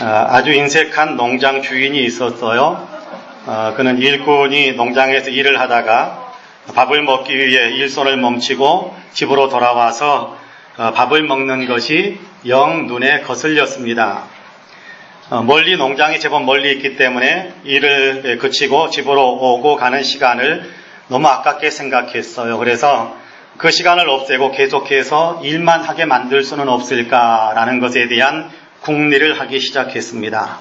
아주 인색한 농장 주인이 있었어요. 그는 일꾼이 농장에서 일을 하다가 밥을 먹기 위해 일손을 멈추고 집으로 돌아와서 밥을 먹는 것이 영 눈에 거슬렸습니다. 멀리 농장이 제법 멀리 있기 때문에 일을 그치고 집으로 오고 가는 시간을 너무 아깝게 생각했어요. 그래서 그 시간을 없애고 계속해서 일만 하게 만들 수는 없을까라는 것에 대한 궁리를 하기 시작했습니다.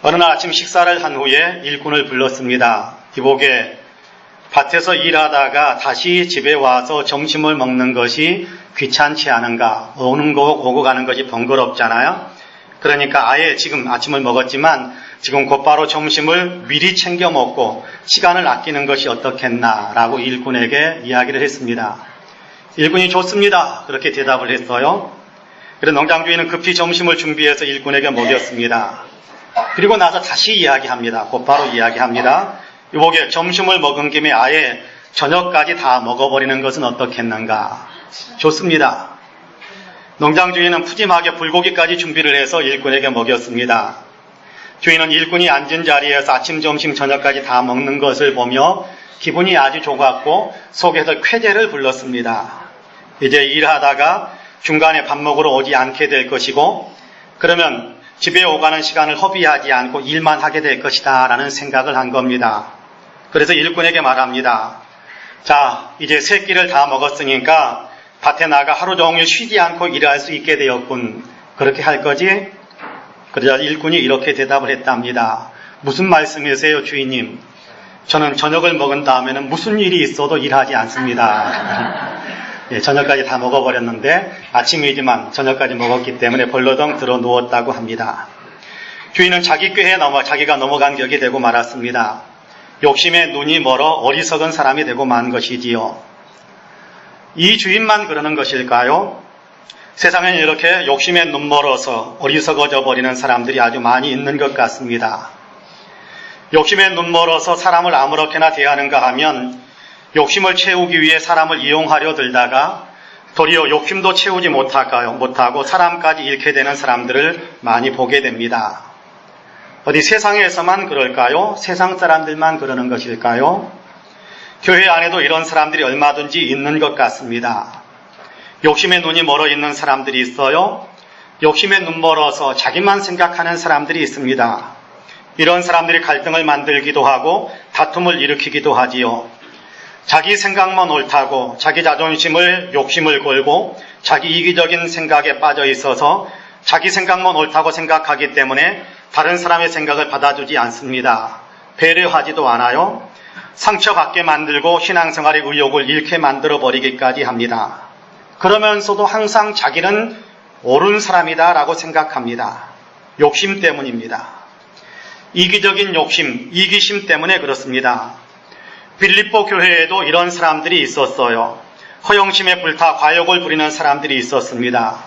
어느 날 아침 식사를 한 후에 일꾼을 불렀습니다. 이보게, 밭에서 일하다가 다시 집에 와서 점심을 먹는 것이 귀찮지 않은가? 오고 가는 것이 번거롭잖아요. 그러니까 아예 지금 아침을 먹었지만 지금 곧바로 점심을 미리 챙겨 먹고 시간을 아끼는 것이 어떻겠나라고 일꾼에게 이야기를 했습니다. 일꾼이 좋습니다. 그렇게 대답을 했어요. 그래서 농장 주인은 급히 점심을 준비해서 일꾼에게 먹였습니다. 그리고 나서 다시 이야기합니다. 곧바로 이야기합니다. 이보게, 점심을 먹은 김에 아예 저녁까지 다 먹어버리는 것은 어떻겠는가? 좋습니다. 농장 주인은 푸짐하게 불고기까지 준비를 해서 일꾼에게 먹였습니다. 주인은 일꾼이 앉은 자리에서 아침, 점심, 저녁까지 다 먹는 것을 보며 기분이 아주 좋았고 속에서 쾌재를 불렀습니다. 이제 일하다가 중간에 밥 먹으러 오지 않게 될 것이고, 그러면 집에 오가는 시간을 허비하지 않고 일만 하게 될 것이다 라는 생각을 한 겁니다. 그래서 일꾼에게 말합니다. 자, 이제 세 끼를 다 먹었으니까 밭에 나가 하루 종일 쉬지 않고 일할 수 있게 되었군. 그렇게 할 거지? 그러자 일꾼이 이렇게 대답을 했답니다. 무슨 말씀이세요, 주인님? 저는 저녁을 먹은 다음에는 무슨 일이 있어도 일하지 않습니다. 예, 저녁까지 다 먹어버렸는데 아침이지만 저녁까지 먹었기 때문에 벌러덩 들어 누웠다고 합니다. 주인은 자기 꾀에 자기가 넘어간 격이 되고 말았습니다. 욕심에 눈이 멀어 어리석은 사람이 되고 만 것이지요. 이 주인만 그러는 것일까요? 세상엔 이렇게 욕심에 눈 멀어서 어리석어져 버리는 사람들이 아주 많이 있는 것 같습니다. 욕심에 눈 멀어서 사람을 아무렇게나 대하는가 하면 욕심을 채우기 위해 사람을 이용하려 들다가 도리어 욕심도 채우지 못하고 사람까지 잃게 되는 사람들을 많이 보게 됩니다. 어디 세상에서만 그럴까요? 세상 사람들만 그러는 것일까요? 교회 안에도 이런 사람들이 얼마든지 있는 것 같습니다. 욕심에 눈이 멀어 있는 사람들이 있어요. 욕심에 눈 멀어서 자기만 생각하는 사람들이 있습니다. 이런 사람들이 갈등을 만들기도 하고 다툼을 일으키기도 하지요. 자기 생각만 옳다고 자기 자존심을 욕심을 걸고 자기 이기적인 생각에 빠져 있어서 자기 생각만 옳다고 생각하기 때문에 다른 사람의 생각을 받아주지 않습니다. 배려하지도 않아요. 상처받게 만들고 신앙생활의 의욕을 잃게 만들어버리기까지 합니다. 그러면서도 항상 자기는 옳은 사람이다 라고 생각합니다. 욕심 때문입니다. 이기적인 욕심, 이기심 때문에 그렇습니다. 빌립보 교회에도 이런 사람들이 있었어요. 허영심에 불타 과욕을 부리는 사람들이 있었습니다.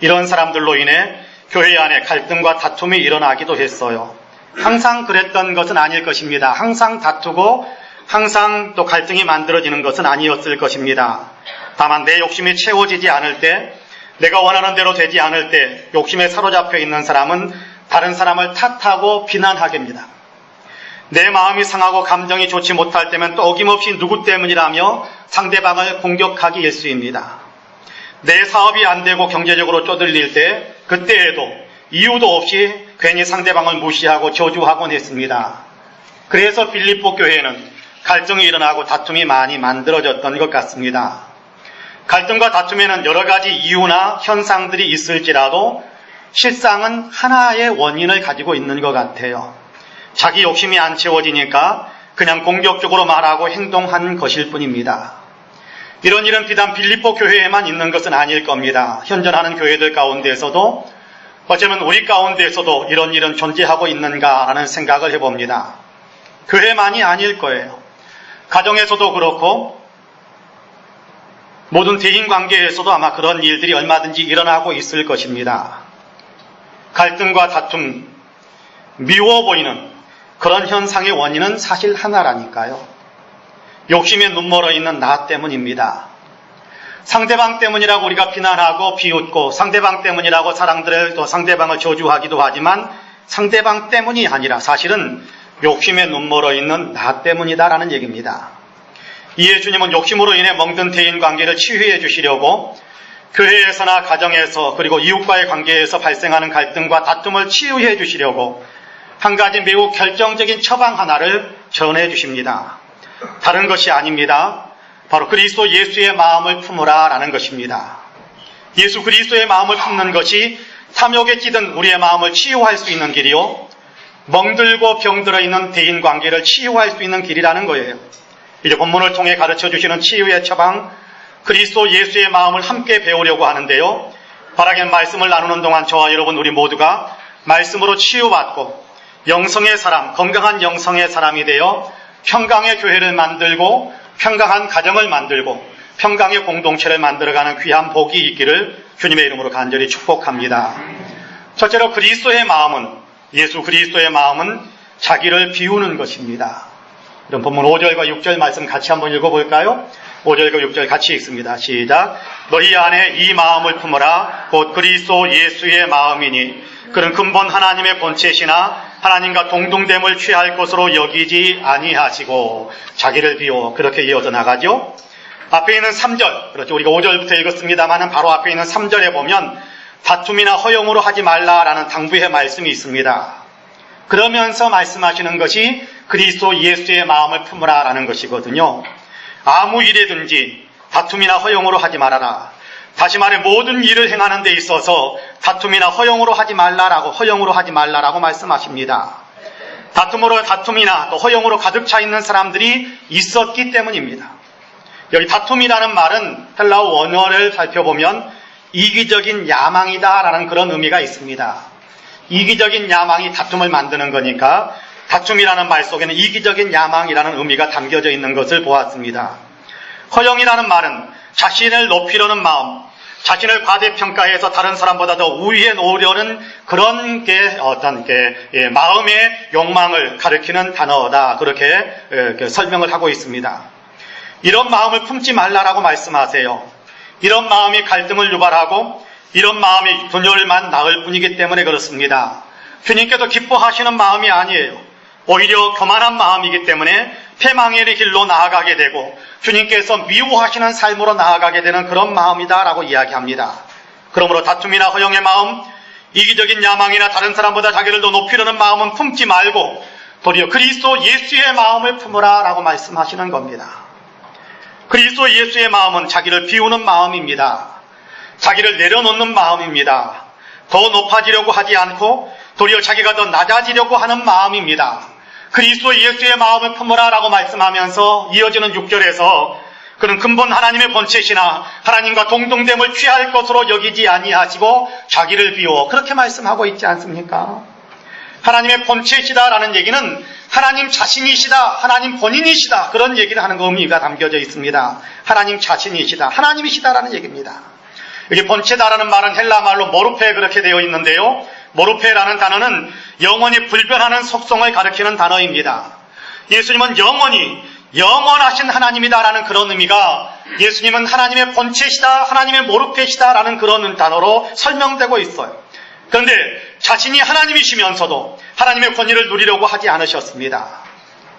이런 사람들로 인해 교회 안에 갈등과 다툼이 일어나기도 했어요. 항상 그랬던 것은 아닐 것입니다. 항상 다투고 항상 또 갈등이 만들어지는 것은 아니었을 것입니다. 다만 내 욕심이 채워지지 않을 때, 내가 원하는 대로 되지 않을 때 욕심에 사로잡혀 있는 사람은 다른 사람을 탓하고 비난하게 합니다. 내 마음이 상하고 감정이 좋지 못할 때면 또 어김없이 누구 때문이라며 상대방을 공격하기 일쑤입니다. 내 사업이 안 되고 경제적으로 쪼들릴 때 그때에도 이유도 없이 괜히 상대방을 무시하고 저주하곤 했습니다. 그래서 빌립보 교회에는 갈등이 일어나고 다툼이 많이 만들어졌던 것 같습니다. 갈등과 다툼에는 여러 가지 이유나 현상들이 있을지라도 실상은 하나의 원인을 가지고 있는 것 같아요. 자기 욕심이 안 채워지니까 그냥 공격적으로 말하고 행동한 것일 뿐입니다. 이런 일은 비단 빌립보 교회에만 있는 것은 아닐 겁니다. 현존하는 교회들 가운데에서도 어쩌면 우리 가운데에서도 이런 일은 존재하고 있는가라는 생각을 해봅니다. 교회만이 아닐 거예요. 가정에서도 그렇고 모든 대인관계에서도 아마 그런 일들이 얼마든지 일어나고 있을 것입니다. 갈등과 다툼, 미워 보이는 그런 현상의 원인은 사실 하나라니까요. 욕심에 눈멀어 있는 나 때문입니다. 상대방 때문이라고 우리가 비난하고 비웃고 상대방 때문이라고 사람들을 또 상대방을 저주하기도 하지만 상대방 때문이 아니라 사실은 욕심에 눈멀어 있는 나 때문이다라는 얘기입니다. 이에 주님은 욕심으로 인해 멍든 대인관계를 치유해 주시려고 교회에서나 가정에서 그리고 이웃과의 관계에서 발생하는 갈등과 다툼을 치유해 주시려고 한 가지 매우 결정적인 처방 하나를 전해 주십니다. 다른 것이 아닙니다. 바로 그리스도 예수의 마음을 품으라 라는 것입니다. 예수 그리스도의 마음을 품는 것이 탐욕에 찌든 우리의 마음을 치유할 수 있는 길이요, 멍들고 병들어 있는 대인관계를 치유할 수 있는 길이라는 거예요. 이제 본문을 통해 가르쳐 주시는 치유의 처방, 그리스도 예수의 마음을 함께 배우려고 하는데요. 바라겐 말씀을 나누는 동안 저와 여러분 우리 모두가 말씀으로 치유받고 영성의 사람, 건강한 영성의 사람이 되어 평강의 교회를 만들고 평강한 가정을 만들고 평강의 공동체를 만들어가는 귀한 복이 있기를 주님의 이름으로 간절히 축복합니다. 첫째로 그리스도의 마음은, 예수 그리스도의 마음은 자기를 비우는 것입니다. 이런 본문 5절과 6절 말씀 같이 한번 읽어볼까요? 5절과 6절 같이 읽습니다. 시작. 너희 안에 이 마음을 품으라. 곧 그리스도 예수의 마음이니 그는 근본 하나님의 본체시나 하나님과 동등됨을 취할 것으로 여기지 아니하시고 자기를 비워. 그렇게 이어져 나가죠. 앞에 있는 3절, 그렇죠. 우리가 5절부터 읽었습니다만 바로 앞에 있는 3절에 보면 다툼이나 허용으로 하지 말라라는 당부의 말씀이 있습니다. 그러면서 말씀하시는 것이 그리스도 예수의 마음을 품으라라는 것이거든요. 아무 일에든지 다툼이나 허용으로 하지 말아라. 다시 말해 모든 일을 행하는 데 있어서 다툼이나 허용으로 하지 말라라고 말씀하십니다. 다툼이나 또 허용으로 가득 차 있는 사람들이 있었기 때문입니다. 여기 다툼이라는 말은 헬라어 원어를 살펴보면 이기적인 야망이다라는 그런 의미가 있습니다. 이기적인 야망이 다툼을 만드는 거니까 다툼이라는 말 속에는 이기적인 야망이라는 의미가 담겨져 있는 것을 보았습니다. 허용이라는 말은 자신을 높이려는 마음, 자신을 과대평가해서 다른 사람보다 더 우위에 놓으려는 그런 마음의 욕망을 가리키는 단어다. 그렇게 설명을 하고 있습니다. 이런 마음을 품지 말라라고 말씀하세요. 이런 마음이 갈등을 유발하고 이런 마음이 분열만 낳을 뿐이기 때문에 그렇습니다. 주님께서 기뻐하시는 마음이 아니에요. 오히려 교만한 마음이기 때문에 패망의 길로 나아가게 되고 주님께서 미워하시는 삶으로 나아가게 되는 그런 마음이다라고 이야기합니다. 그러므로 다툼이나 허용의 마음, 이기적인 야망이나 다른 사람보다 자기를 더 높이려는 마음은 품지 말고 도리어 그리스도 예수의 마음을 품으라라고 말씀하시는 겁니다. 그리스도 예수의 마음은 자기를 비우는 마음입니다. 자기를 내려놓는 마음입니다. 더 높아지려고 하지 않고 도리어 자기가 더 낮아지려고 하는 마음입니다. 그리스도 예수의 마음을 품으라라고 말씀하면서 이어지는 6절에서 그는 근본 하나님의 본체시나 하나님과 동등됨을 취할 것으로 여기지 아니하시고 자기를 비워. 그렇게 말씀하고 있지 않습니까? 하나님의 본체시다라는 얘기는 하나님 자신이시다, 하나님 본인이시다, 그런 얘기를 하는 의미가 담겨져 있습니다. 하나님 자신이시다, 하나님이시다라는 얘기입니다. 여기 본체다라는 말은 헬라 말로 모르페 그렇게 되어 있는데요. 모르페라는 단어는 영원히 불변하는 속성을 가리키는 단어입니다. 예수님은 영원하신 하나님이다라는 그런 의미가 예수님은 하나님의 본체시다, 하나님의 모르페시다라는 그런 단어로 설명되고 있어요. 그런데 자신이 하나님이시면서도 하나님의 권위를 누리려고 하지 않으셨습니다.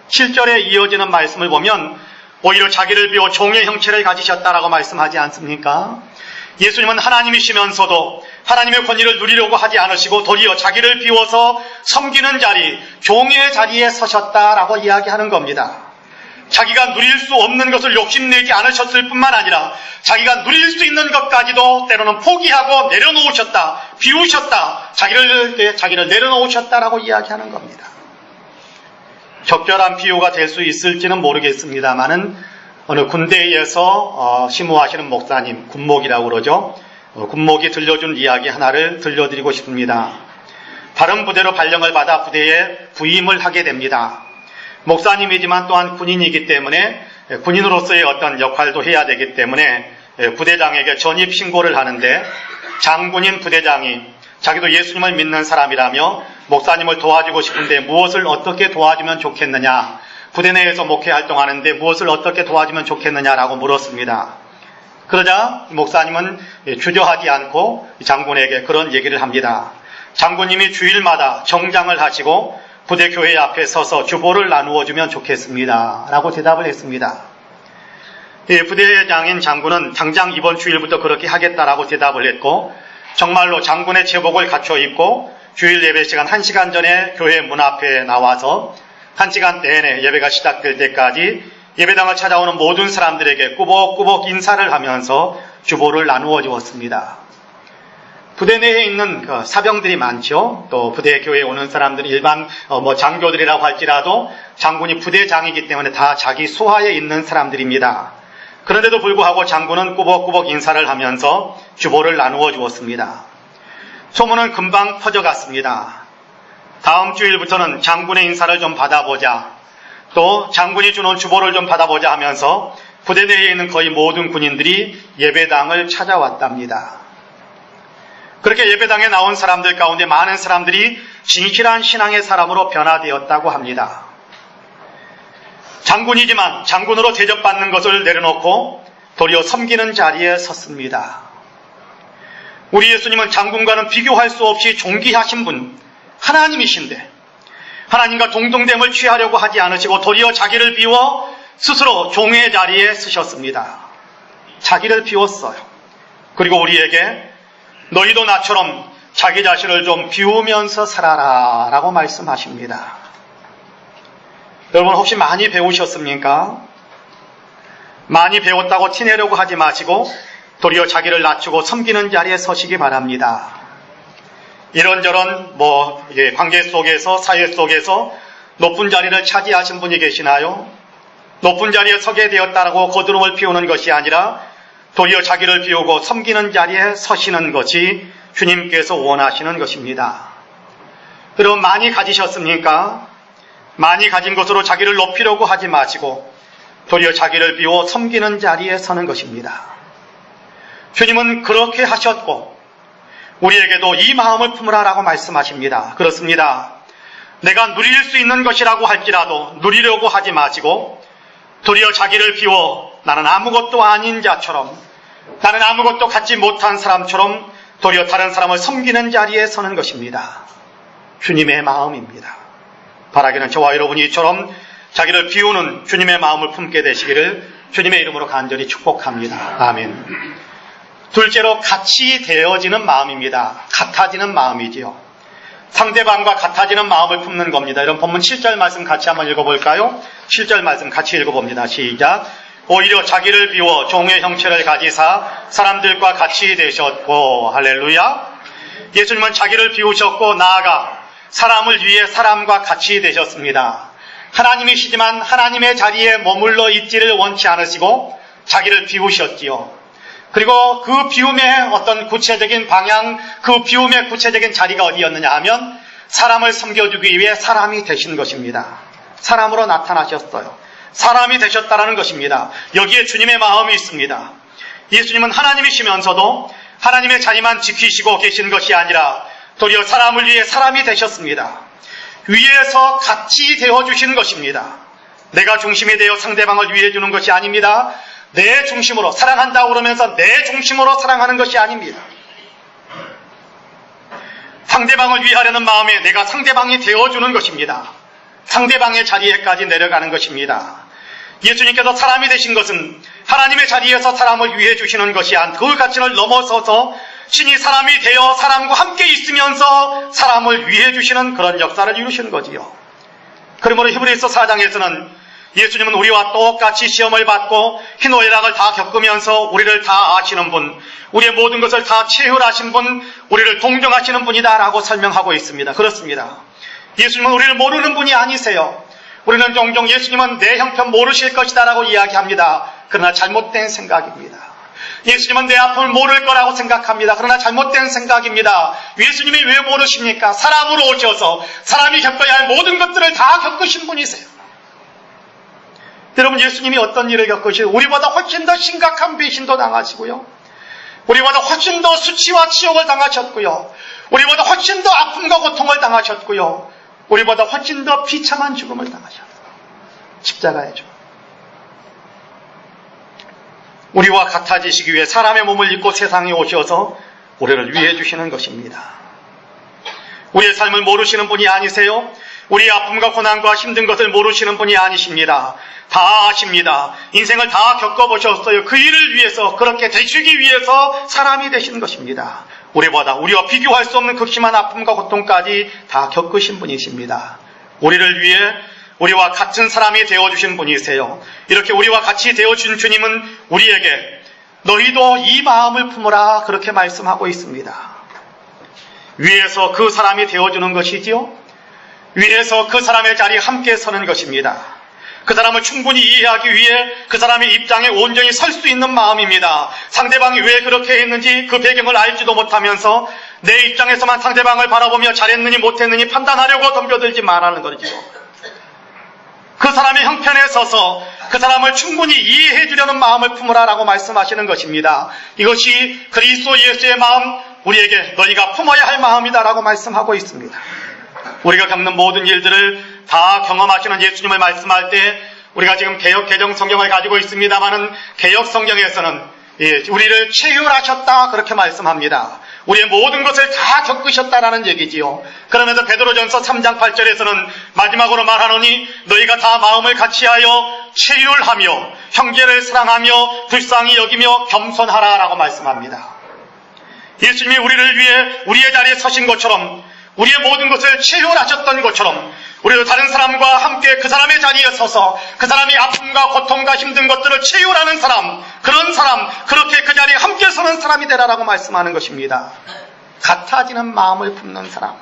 7절에 이어지는 말씀을 보면 오히려 자기를 비워 종의 형체를 가지셨다라고 말씀하지 않습니까? 예수님은 하나님이시면서도 하나님의 권위를 누리려고 하지 않으시고 도리어 자기를 비워서 섬기는 자리, 종의 자리에 서셨다라고 이야기하는 겁니다. 자기가 누릴 수 없는 것을 욕심내지 않으셨을 뿐만 아니라 자기가 누릴 수 있는 것까지도 때로는 포기하고 내려놓으셨다, 비우셨다, 자기를 내려놓으셨다라고 이야기하는 겁니다. 적절한 비유가 될 수 있을지는 모르겠습니다만은 어느 군대에서 심호하시는 목사님, 군목이라고 그러죠. 군목이 들려준 이야기 하나를 들려드리고 싶습니다. 다른 부대로 발령을 받아 부대에 부임을 하게 됩니다. 목사님이지만 또한 군인이기 때문에 군인으로서의 어떤 역할도 해야 되기 때문에 부대장에게 전입 신고를 하는데 장군인 부대장이 자기도 예수님을 믿는 사람이라며 목사님을 도와주고 싶은데 무엇을 어떻게 도와주면 좋겠느냐, 부대 내에서 목회 활동하는데 무엇을 어떻게 도와주면 좋겠느냐라고 물었습니다. 그러자 목사님은 주저하지 않고 장군에게 그런 얘기를 합니다. 장군님이 주일마다 정장을 하시고 부대 교회 앞에 서서 주보를 나누어 주면 좋겠습니다. 라고 대답을 했습니다. 부대장인 장군은 당장 이번 주일부터 그렇게 하겠다라고 대답을 했고, 정말로 장군의 제복을 갖춰 입고 주일 예배 시간 1시간 전에 교회 문 앞에 나와서 1시간 내내 예배가 시작될 때까지 예배당을 찾아오는 모든 사람들에게 꾸벅꾸벅 인사를 하면서 주보를 나누어 주었습니다. 부대 내에 있는 사병들이 많죠. 또 부대 교회에 오는 사람들은 일반 장교들이라고 할지라도 장군이 부대장이기 때문에 다 자기 수하에 있는 사람들입니다. 그런데도 불구하고 장군은 꾸벅꾸벅 인사를 하면서 주보를 나누어 주었습니다. 소문은 금방 퍼져갔습니다. 다음 주일부터는 장군의 인사를 좀 받아보자, 또 장군이 주는 주보를 좀 받아보자 하면서 부대 내에 있는 거의 모든 군인들이 예배당을 찾아왔답니다. 그렇게 예배당에 나온 사람들 가운데 많은 사람들이 진실한 신앙의 사람으로 변화되었다고 합니다. 장군이지만 장군으로 대접받는 것을 내려놓고 도리어 섬기는 자리에 섰습니다. 우리 예수님은 장군과는 비교할 수 없이 존귀하신 분, 하나님이신데 하나님과 동등됨을 취하려고 하지 않으시고 도리어 자기를 비워 스스로 종의 자리에 서셨습니다. 자기를 비웠어요. 그리고 우리에게 너희도 나처럼 자기 자신을 좀 비우면서 살아라 라고 말씀하십니다. 여러분, 혹시 많이 배우셨습니까? 많이 배웠다고 티내려고 하지 마시고 도리어 자기를 낮추고 섬기는 자리에 서시기 바랍니다. 이런저런 관계 속에서, 사회 속에서 높은 자리를 차지하신 분이 계시나요? 높은 자리에 서게 되었다라고 거드름을 피우는 것이 아니라 도리어 자기를 비우고 섬기는 자리에 서시는 것이 주님께서 원하시는 것입니다. 여러분, 많이 가지셨습니까? 많이 가진 것으로 자기를 높이려고 하지 마시고 도리어 자기를 비워 섬기는 자리에 서는 것입니다. 주님은 그렇게 하셨고 우리에게도 이 마음을 품으라라고 말씀하십니다. 그렇습니다. 내가 누릴 수 있는 것이라고 할지라도 누리려고 하지 마시고 도리어 자기를 비워 나는 아무것도 아닌 자처럼, 나는 아무것도 갖지 못한 사람처럼 도리어 다른 사람을 섬기는 자리에 서는 것입니다. 주님의 마음입니다. 바라기는 저와 여러분이 이처럼 자기를 비우는 주님의 마음을 품게 되시기를 주님의 이름으로 간절히 축복합니다. 아멘. 둘째로 같이 되어지는 마음입니다. 같아지는 마음이지요. 상대방과 같아지는 마음을 품는 겁니다. 이런 본문 7절 말씀 같이 한번 읽어볼까요? 7절 말씀 같이 읽어봅니다. 시작. 오히려 자기를 비워 종의 형체를 가지사 사람들과 같이 되셨고, 할렐루야. 예수님은 자기를 비우셨고 나아가 사람을 위해 사람과 같이 되셨습니다. 하나님이시지만 하나님의 자리에 머물러 있지를 원치 않으시고 자기를 비우셨지요. 그리고 그 비움의 어떤 구체적인 방향, 그 비움의 구체적인 자리가 어디였느냐 하면 사람을 섬겨주기 위해 사람이 되신 것입니다. 사람으로 나타나셨어요. 사람이 되셨다라는 것입니다. 여기에 주님의 마음이 있습니다. 예수님은 하나님이시면서도 하나님의 자리만 지키시고 계신 것이 아니라 도리어 사람을 위해 사람이 되셨습니다. 위에서 같이 되어주신 것입니다. 내가 중심이 되어 상대방을 위해 주는 것이 아닙니다. 내 중심으로 사랑한다고 그러면서 내 중심으로 사랑하는 것이 아닙니다. 상대방을 위하려는 마음에 내가 상대방이 되어주는 것입니다. 상대방의 자리에까지 내려가는 것입니다. 예수님께서 사람이 되신 것은 하나님의 자리에서 사람을 위해 주시는 것이 아닌 그 가치를 넘어서서 신이 사람이 되어 사람과 함께 있으면서 사람을 위해 주시는 그런 역사를 이루시는 거지요. 그러므로 히브리서 4장에서는 예수님은 우리와 똑같이 시험을 받고 희노애락을 다 겪으면서 우리를 다 아시는 분, 우리의 모든 것을 다 체휼하신 분, 우리를 동정하시는 분이다라고 설명하고 있습니다. 그렇습니다. 예수님은 우리를 모르는 분이 아니세요. 우리는 종종 예수님은 내 형편 모르실 것이다라고 이야기합니다. 그러나 잘못된 생각입니다. 예수님은 내 아픔을 모를 거라고 생각합니다. 그러나 잘못된 생각입니다. 예수님이 왜 모르십니까? 사람으로 오셔서 사람이 겪어야 할 모든 것들을 다 겪으신 분이세요. 여러분, 예수님이 어떤 일을 겪으시고 우리보다 훨씬 더 심각한 배신도 당하시고요. 우리보다 훨씬 더 수치와 치욕을 당하셨고요. 우리보다 훨씬 더 아픔과 고통을 당하셨고요. 우리보다 훨씬 더 비참한 죽음을 당하셨어요. 십자가의 죽음. 우리와 같아지시기 위해 사람의 몸을 입고 세상에 오셔서 우리를 위해 주시는 것입니다. 우리의 삶을 모르시는 분이 아니세요? 우리의 아픔과 고난과 힘든 것을 모르시는 분이 아니십니다. 다 아십니다. 인생을 다 겪어보셨어요. 그 일을 위해서, 그렇게 되시기 위해서 사람이 되신 것입니다. 우리와 비교할 수 없는 극심한 아픔과 고통까지 다 겪으신 분이십니다. 우리를 위해 우리와 같은 사람이 되어주신 분이세요. 이렇게 우리와 같이 되어준 주님은 우리에게 너희도 이 마음을 품으라 그렇게 말씀하고 있습니다. 위에서 그 사람이 되어주는 것이지요. 위에서 그 사람의 자리에 함께 서는 것입니다. 그 사람을 충분히 이해하기 위해 그 사람의 입장에 온전히 설 수 있는 마음입니다. 상대방이 왜 그렇게 했는지 그 배경을 알지도 못하면서 내 입장에서만 상대방을 바라보며 잘했느니 못했느니 판단하려고 덤벼들지 말라는 거지요. 그 사람의 형편에 서서 그 사람을 충분히 이해해 주려는 마음을 품으라라고 말씀하시는 것입니다. 이것이 그리스도 예수의 마음, 우리에게 너희가 품어야 할 마음이다라고 말씀하고 있습니다. 우리가 겪는 모든 일들을 다 경험하시는 예수님을 말씀할 때 우리가 지금 개역 개정 성경을 가지고 있습니다마는 개역 성경에서는 우리를 체휼하셨다 그렇게 말씀합니다. 우리의 모든 것을 다 겪으셨다라는 얘기지요. 그러면서 베드로전서 3장 8절에서는 마지막으로 말하노니 너희가 다 마음을 같이하여 체휼하며 형제를 사랑하며 불쌍히 여기며 겸손하라라고 말씀합니다. 예수님이 우리를 위해 우리의 자리에 서신 것처럼 우리의 모든 것을 체휼하셨던 것처럼 우리도 다른 사람과 함께 그 사람의 자리에 서서 그 사람이 아픔과 고통과 힘든 것들을 체휼하는 사람, 그런 사람, 그렇게 그 자리에 함께 서는 사람이 되라라고 말씀하는 것입니다. 같아지는 마음을 품는 사람.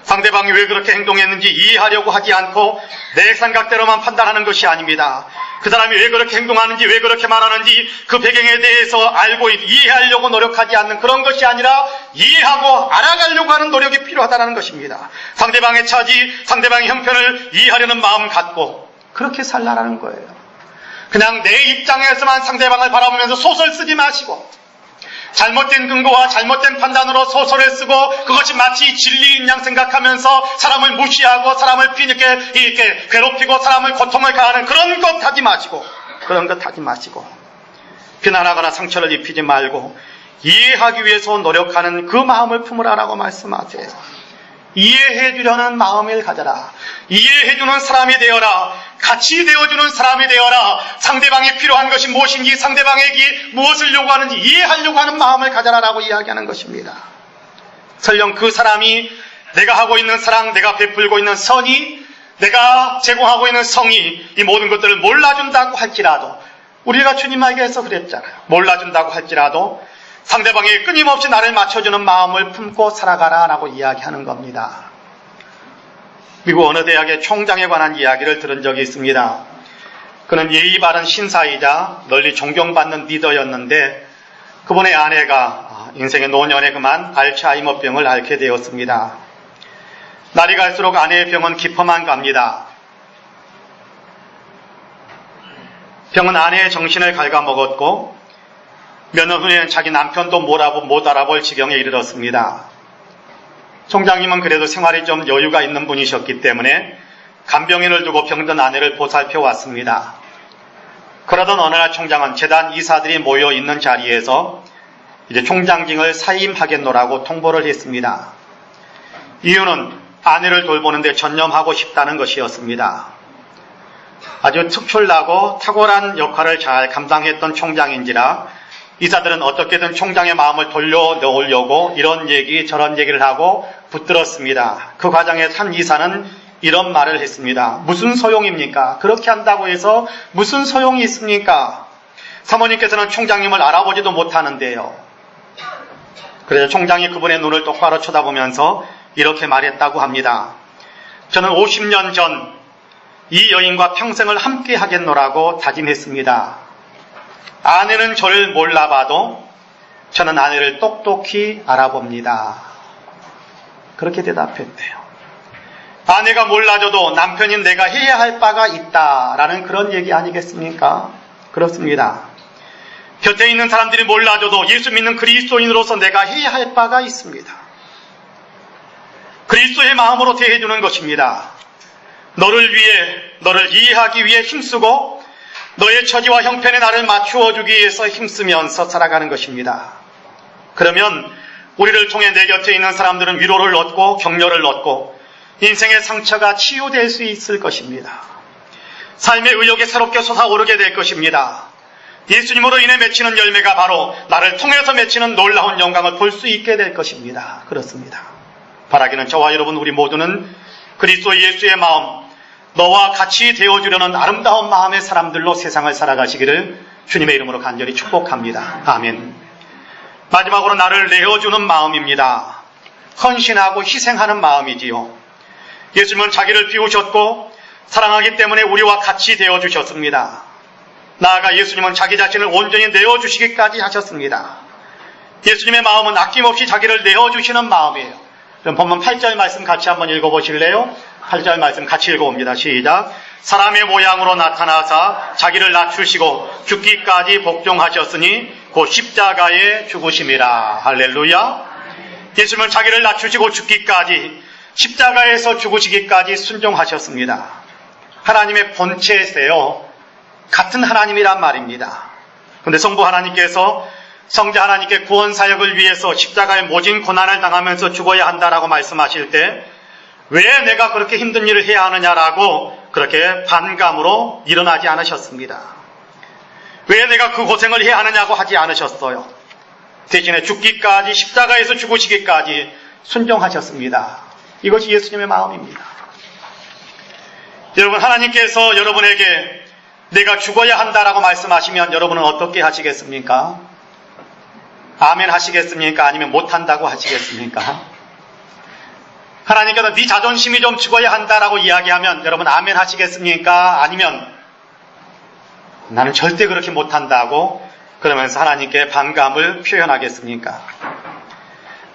상대방이 왜 그렇게 행동했는지 이해하려고 하지 않고 내 생각대로만 판단하는 것이 아닙니다. 그 사람이 왜 그렇게 행동하는지 왜 그렇게 말하는지 그 배경에 대해서 알고 이해하려고 노력하지 않는 그런 것이 아니라 이해하고 알아가려고 하는 노력이 필요하다는 것입니다. 상대방의 처지, 상대방의 형편을 이해하려는 마음 갖고 그렇게 살라라는 거예요. 그냥 내 입장에서만 상대방을 바라보면서 소설 쓰지 마시고 잘못된 근거와 잘못된 판단으로 소설을 쓰고 그것이 마치 진리인 양 생각하면서 사람을 무시하고 사람을 이렇게 괴롭히고 사람을 고통을 가하는 그런 것 하지 마시고 비난하거나 상처를 입히지 말고 이해하기 위해서 노력하는 그 마음을 품으라라고 말씀하세요. 이해해 주려는 마음을 가져라. 이해해 주는 사람이 되어라. 같이 되어주는 사람이 되어라. 상대방이 필요한 것이 무엇인지 상대방에게 무엇을 요구하는지 이해하려고 하는 마음을 가져라라고 이야기하는 것입니다. 설령 그 사람이 내가 하고 있는 사랑, 내가 베풀고 있는 선이, 내가 제공하고 있는 성의, 이 모든 것들을 몰라준다고 할지라도 우리가 주님에게서 그랬잖아요. 몰라준다고 할지라도 상대방이 끊임없이 나를 맞춰주는 마음을 품고 살아가라라고 이야기하는 겁니다. 미국 어느 대학의 총장에 관한 이야기를 들은 적이 있습니다. 그는 예의 바른 신사이자 널리 존경받는 리더였는데 그분의 아내가 인생의 노년에 그만 알츠하이머병을 앓게 되었습니다. 날이 갈수록 아내의 병은 깊어만 갑니다. 병은 아내의 정신을 갉아먹었고 몇 년 후에는 자기 남편도 못 알아볼 지경에 이르렀습니다. 총장님은 그래도 생활이 좀 여유가 있는 분이셨기 때문에 간병인을 두고 병든 아내를 보살펴 왔습니다. 그러던 어느 날 총장은 재단 이사들이 모여 있는 자리에서 이제 총장직을 사임하겠노라고 통보를 했습니다. 이유는 아내를 돌보는데 전념하고 싶다는 것이었습니다. 아주 특출나고 탁월한 역할을 잘 감당했던 총장인지라 이사들은 어떻게든 총장의 마음을 돌려놓으려고 이런 얘기 저런 얘기를 하고 붙들었습니다. 그 과정에 한 이사는 이런 말을 했습니다. 무슨 소용입니까? 그렇게 한다고 해서 무슨 소용이 있습니까? 사모님께서는 총장님을 알아보지도 못하는데요. 그래서 총장이 그분의 눈을 똑바로 쳐다보면서 이렇게 말했다고 합니다. 저는 50년 전 이 여인과 평생을 함께 하겠노라고 다짐했습니다. 아내는 저를 몰라봐도 저는 아내를 똑똑히 알아봅니다. 그렇게 대답했대요. 아내가 몰라줘도 남편인 내가 해야 할 바가 있다라는 그런 얘기 아니겠습니까? 그렇습니다. 곁에 있는 사람들이 몰라줘도 예수 믿는 그리스도인으로서 내가 해야 할 바가 있습니다. 그리스도의 마음으로 대해주는 것입니다. 너를 이해하기 위해 힘쓰고 너의 처지와 형편에 나를 맞추어 주기 위해서 힘쓰면서 살아가는 것입니다. 그러면 우리를 통해 내 곁에 있는 사람들은 위로를 얻고 격려를 얻고 인생의 상처가 치유될 수 있을 것입니다. 삶의 의욕이 새롭게 솟아오르게 될 것입니다. 예수님으로 인해 맺히는 열매가 바로 나를 통해서 맺히는 놀라운 영광을 볼 수 있게 될 것입니다. 그렇습니다. 바라기는 저와 여러분 우리 모두는 그리스도 예수의 마음, 너와 같이 되어주려는 아름다운 마음의 사람들로 세상을 살아가시기를 주님의 이름으로 간절히 축복합니다. 아멘. 마지막으로 나를 내어주는 마음입니다. 헌신하고 희생하는 마음이지요. 예수님은 자기를 비우셨고 사랑하기 때문에 우리와 같이 되어주셨습니다. 나아가 예수님은 자기 자신을 온전히 내어주시기까지 하셨습니다. 예수님의 마음은 아낌없이 자기를 내어주시는 마음이에요. 그럼 본문 8절 말씀 같이 한번 읽어보실래요? 8절 말씀 같이 읽어봅니다. 시작. 사람의 모양으로 나타나사 자기를 낮추시고 죽기까지 복종하셨으니 곧 십자가에 죽으심이라. 할렐루야. 예수님은 자기를 낮추시고 죽기까지 십자가에서 죽으시기까지 순종하셨습니다. 하나님의 본체세요. 같은 하나님이란 말입니다. 그런데 성부 하나님께서 성자 하나님께 구원 사역을 위해서 십자가의 모진 고난을 당하면서 죽어야 한다라고 말씀하실 때 왜 내가 그렇게 힘든 일을 해야 하느냐라고 그렇게 반감으로 일어나지 않으셨습니다. 왜 내가 그 고생을 해야 하느냐고 하지 않으셨어요. 대신에 죽기까지 십자가에서 죽으시기까지 순종하셨습니다. 이것이 예수님의 마음입니다. 여러분, 하나님께서 여러분에게 내가 죽어야 한다라고 말씀하시면 여러분은 어떻게 하시겠습니까? 아멘 하시겠습니까? 아니면 못한다고 하시겠습니까? 하나님께서 네 자존심이 좀 죽어야 한다라고 이야기하면 여러분 아멘 하시겠습니까? 아니면 나는 절대 그렇게 못한다고 그러면서 하나님께 반감을 표현하겠습니까?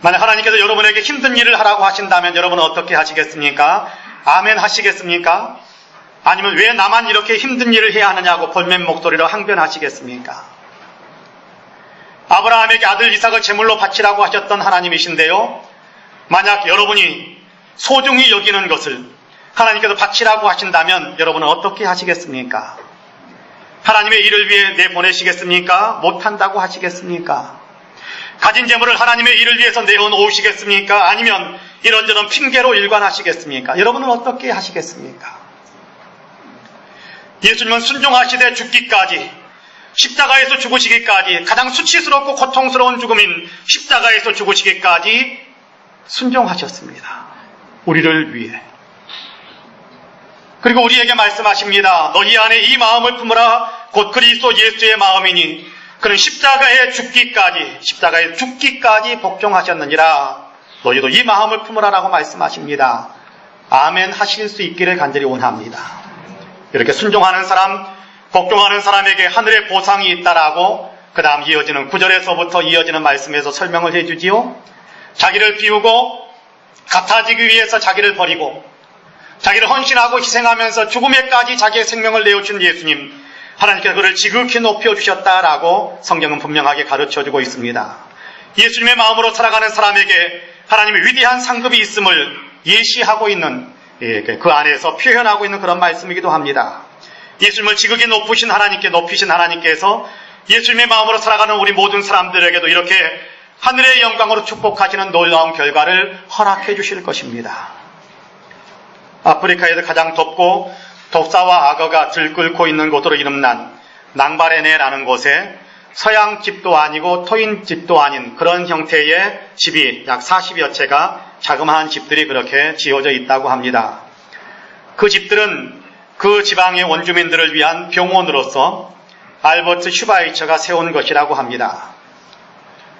만약 하나님께서 여러분에게 힘든 일을 하라고 하신다면 여러분은 어떻게 하시겠습니까? 아멘 하시겠습니까? 아니면 왜 나만 이렇게 힘든 일을 해야 하느냐고 볼멘 목소리로 항변하시겠습니까? 아브라함에게 아들 이삭을 제물로 바치라고 하셨던 하나님이신데요. 만약 여러분이 소중히 여기는 것을 하나님께서 바치라고 하신다면 여러분은 어떻게 하시겠습니까? 하나님의 일을 위해 내보내시겠습니까? 못한다고 하시겠습니까? 가진 재물을 하나님의 일을 위해서 내어놓으시겠습니까? 아니면 이런저런 핑계로 일관하시겠습니까? 여러분은 어떻게 하시겠습니까? 예수님은 순종하시되 죽기까지, 십자가에서 죽으시기까지, 가장 수치스럽고 고통스러운 죽음인 십자가에서 죽으시기까지 순종하셨습니다. 우리를 위해. 그리고 우리에게 말씀하십니다. 너희 안에 이 마음을 품으라. 곧 그리스도 예수의 마음이니 그는 십자가에 죽기까지 복종하셨느니라. 너희도 이 마음을 품으라라고 말씀하십니다. 아멘 하실 수 있기를 간절히 원합니다. 이렇게 순종하는 사람, 복종하는 사람에게 하늘의 보상이 있다라고 그 다음 이어지는 9절에서부터 이어지는 말씀에서 설명을 해주지요. 자기를 비우고 같아지기 위해서 자기를 버리고 자기를 헌신하고 희생하면서 죽음에까지 자기의 생명을 내어준 예수님, 하나님께서 그를 지극히 높여주셨다라고 성경은 분명하게 가르쳐주고 있습니다. 예수님의 마음으로 살아가는 사람에게 하나님의 위대한 상급이 있음을 예시하고 있는, 그 안에서 표현하고 있는 그런 말씀이기도 합니다. 예수님을 지극히 높이신 하나님께서 예수님의 마음으로 살아가는 우리 모든 사람들에게도 이렇게 하늘의 영광으로 축복하시는 놀라운 결과를 허락해 주실 것입니다. 아프리카에서 가장 덥고 독사와 악어가 들끓고 있는 곳으로 이름난 낭바레네라는 곳에 서양 집도 아니고 토인 집도 아닌 그런 형태의 집이 약 40여 채가 자그마한 집들이 그렇게 지어져 있다고 합니다. 그 집들은 그 지방의 원주민들을 위한 병원으로서 알버트 슈바이처가 세운 것이라고 합니다.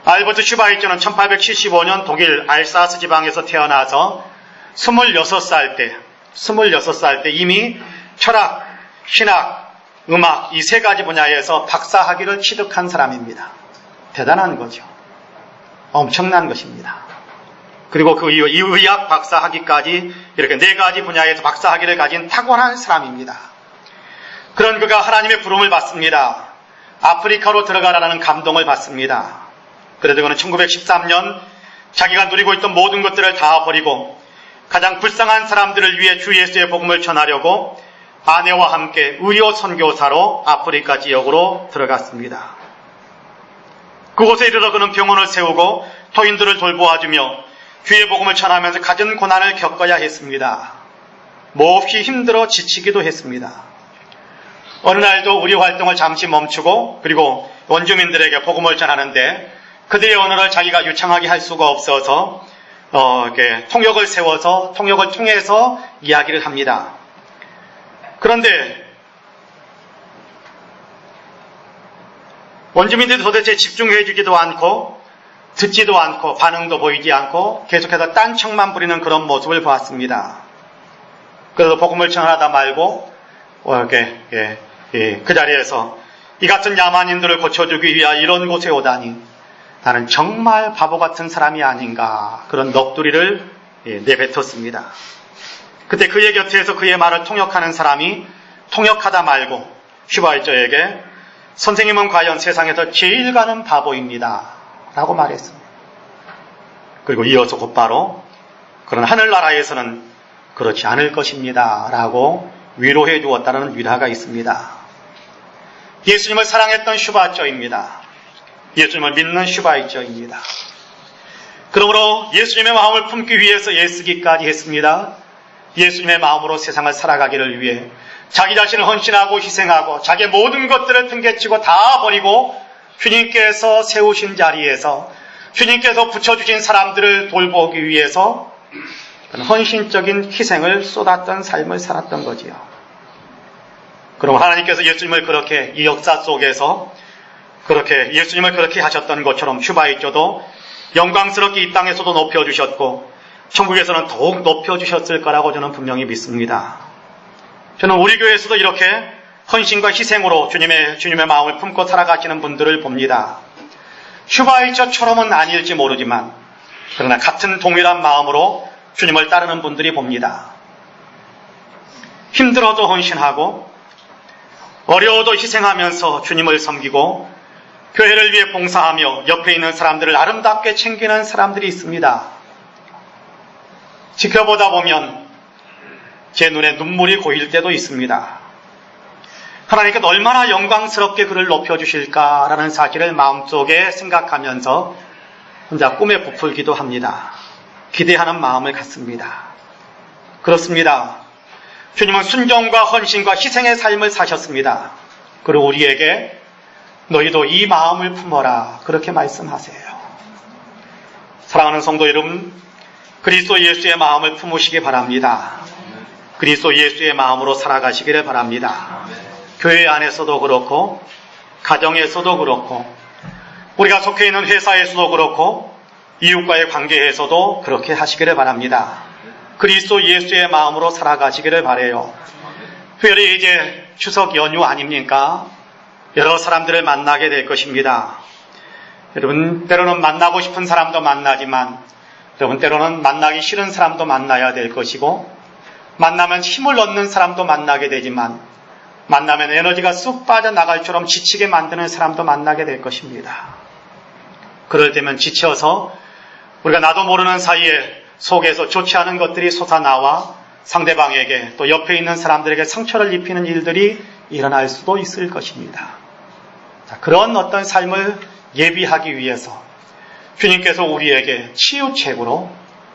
알버트 슈바이처는 1875년 독일 알사스 지방에서 태어나서 26살 때 이미 철학, 신학, 음악 이 세 가지 분야에서 박사학위를 취득한 사람입니다. 대단한 거죠. 엄청난 것입니다. 그리고 그 이후 의학 박사학위까지 이렇게 네 가지 분야에서 박사학위를 가진 탁월한 사람입니다. 그런 그가 하나님의 부름을 받습니다. 아프리카로 들어가라는 감동을 받습니다. 그래도 그는 1913년 자기가 누리고 있던 모든 것들을 다 버리고 가장 불쌍한 사람들을 위해 주 예수의 복음을 전하려고 아내와 함께 의료 선교사로 아프리카 지역으로 들어갔습니다. 그곳에 이르러 그는 병원을 세우고 토인들을 돌보아주며 주의 복음을 전하면서 갖은 고난을 겪어야 했습니다. 몹시 힘들어 지치기도 했습니다. 어느 날도 의료 활동을 잠시 멈추고 그리고 원주민들에게 복음을 전하는데 그들의 언어를 자기가 유창하게 할 수가 없어서 이렇게 통역을 세워서 통역을 통해서 이야기를 합니다. 그런데 원주민들이 도대체 집중해 주지도 않고 듣지도 않고 반응도 보이지 않고 계속해서 딴청만 부리는 그런 모습을 보았습니다. 그래서 복음을 전하다 말고 그 자리에서 이 같은 야만인들을 고쳐주기 위하여 이런 곳에 오다니 나는 정말 바보 같은 사람이 아닌가 그런 넋두리를 내뱉었습니다. 그때 그의 곁에서 그의 말을 통역하는 사람이 통역하다 말고 슈바이처에게 선생님은 과연 세상에서 제일 가는 바보입니다 라고 말했습니다. 그리고 이어서 곧바로 그런 하늘나라에서는 그렇지 않을 것입니다 라고 위로해 주었다는 위로가 있습니다. 예수님을 사랑했던 슈바이처입니다. 예수님을 믿는 슈바이처입니다. 그러므로 예수님의 마음을 품기 위해서 애쓰기까지 했습니다. 예수님의 마음으로 세상을 살아가기를 위해 자기 자신을 헌신하고 희생하고 자기의 모든 것들을 팽개치고 다 버리고 주님께서 세우신 자리에서 주님께서 붙여주신 사람들을 돌보기 위해서 헌신적인 희생을 쏟았던 삶을 살았던 거지요. 그럼 하나님께서 예수님을 그렇게 이 역사 속에서 그렇게 예수님을 그렇게 하셨던 것처럼 슈바이처도 영광스럽게 이 땅에서도 높여주셨고 천국에서는 더욱 높여주셨을 거라고 저는 분명히 믿습니다. 저는 우리 교회에서도 이렇게 헌신과 희생으로 주님의 마음을 품고 살아가시는 분들을 봅니다. 슈바이처처럼은 아닐지 모르지만 그러나 같은 동일한 마음으로 주님을 따르는 분들이 봅니다. 힘들어도 헌신하고 어려워도 희생하면서 주님을 섬기고 교회를 위해 봉사하며 옆에 있는 사람들을 아름답게 챙기는 사람들이 있습니다. 지켜보다 보면 제 눈에 눈물이 고일 때도 있습니다. 하나님께서 얼마나 영광스럽게 그를 높여주실까라는 사실을 마음속에 생각하면서 혼자 꿈에 부풀기도 합니다. 기대하는 마음을 갖습니다. 그렇습니다. 주님은 순종과 헌신과 희생의 삶을 사셨습니다. 그리고 우리에게 너희도 이 마음을 품어라 그렇게 말씀하세요. 사랑하는 성도 여러분, 그리스도 예수의 마음을 품으시기 바랍니다. 그리스도 예수의 마음으로 살아가시기를 바랍니다. 교회 안에서도 그렇고 가정에서도 그렇고 우리가 속해 있는 회사에서도 그렇고 이웃과의 관계에서도 그렇게 하시기를 바랍니다. 그리스도 예수의 마음으로 살아가시기를 바라요. 특별히 이제 추석 연휴 아닙니까? 여러 사람들을 만나게 될 것입니다. 여러분, 때로는 만나고 싶은 사람도 만나지만 여러분, 때로는 만나기 싫은 사람도 만나야 될 것이고 만나면 힘을 얻는 사람도 만나게 되지만 만나면 에너지가 쑥 빠져나갈처럼 지치게 만드는 사람도 만나게 될 것입니다. 그럴 때면 지쳐서 우리가 나도 모르는 사이에 속에서 좋지 않은 것들이 솟아나와 상대방에게 또 옆에 있는 사람들에게 상처를 입히는 일들이 일어날 수도 있을 것입니다. 자, 그런 어떤 삶을 예비하기 위해서 주님께서 우리에게 치유책으로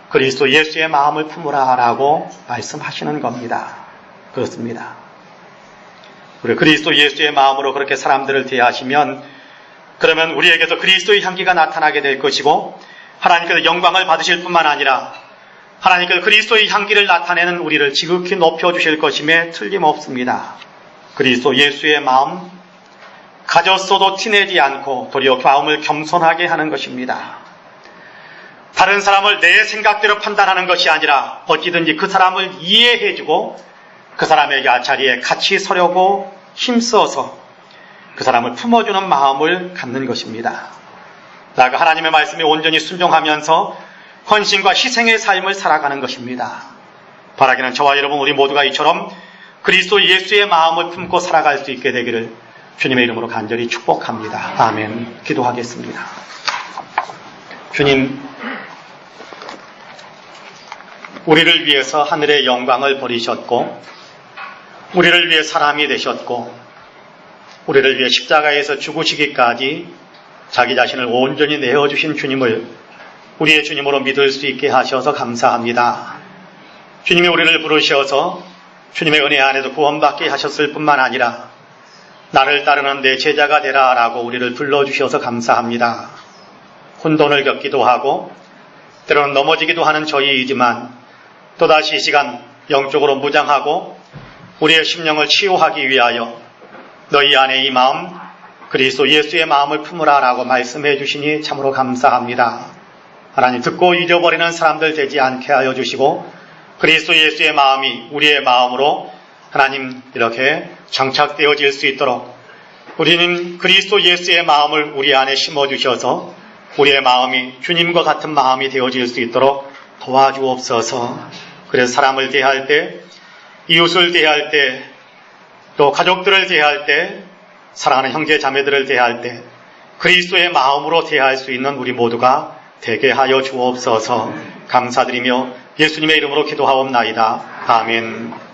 그리스도 예수의 마음을 품으라라고 말씀하시는 겁니다. 그렇습니다. 우리 그리스도 예수의 마음으로 그렇게 사람들을 대하시면 그러면 우리에게도 그리스도의 향기가 나타나게 될 것이고 하나님께서 영광을 받으실 뿐만 아니라 하나님께서 그리스도의 향기를 나타내는 우리를 지극히 높여주실 것임에 틀림없습니다. 그리스도 예수의 마음 가졌어도 티내지 않고 도리어 마음을 겸손하게 하는 것입니다. 다른 사람을 내 생각대로 판단하는 것이 아니라 어찌든지 그 사람을 이해해주고 그 사람의 자리에 같이 서려고 힘써서 그 사람을 품어주는 마음을 갖는 것입니다. 나아가 하나님의 말씀에 온전히 순종하면서 헌신과 희생의 삶을 살아가는 것입니다. 바라기는 저와 여러분 우리 모두가 이처럼 그리스도 예수의 마음을 품고 살아갈 수 있게 되기를 주님의 이름으로 간절히 축복합니다. 아멘. 기도하겠습니다. 주님, 우리를 위해서 하늘의 영광을 버리셨고 우리를 위해 사람이 되셨고 우리를 위해 십자가에서 죽으시기까지 자기 자신을 온전히 내어주신 주님을 우리의 주님으로 믿을 수 있게 하셔서 감사합니다. 주님이 우리를 부르셔서 주님의 은혜 안에서 구원받게 하셨을 뿐만 아니라 나를 따르는 내 제자가 되라 라고 우리를 불러주셔서 감사합니다. 혼돈을 겪기도 하고 때로는 넘어지기도 하는 저희이지만 또다시 이 시간 영적으로 무장하고 우리의 심령을 치유하기 위하여 너희 안에 이 마음 그리스도 예수의 마음을 품으라 라고 말씀해 주시니 참으로 감사합니다. 하나님 듣고 잊어버리는 사람들 되지 않게 하여 주시고 그리스도 예수의 마음이 우리의 마음으로 하나님 이렇게 장착되어질 수 있도록 우리는 그리스도 예수의 마음을 우리 안에 심어주셔서 우리의 마음이 주님과 같은 마음이 되어질 수 있도록 도와주옵소서. 그래서 사람을 대할 때, 이웃을 대할 때, 또 가족들을 대할 때, 사랑하는 형제 자매들을 대할 때 그리스도의 마음으로 대할 수 있는 우리 모두가 되게 하여 주옵소서. 감사드리며 예수님의 이름으로 기도하옵나이다. 아멘.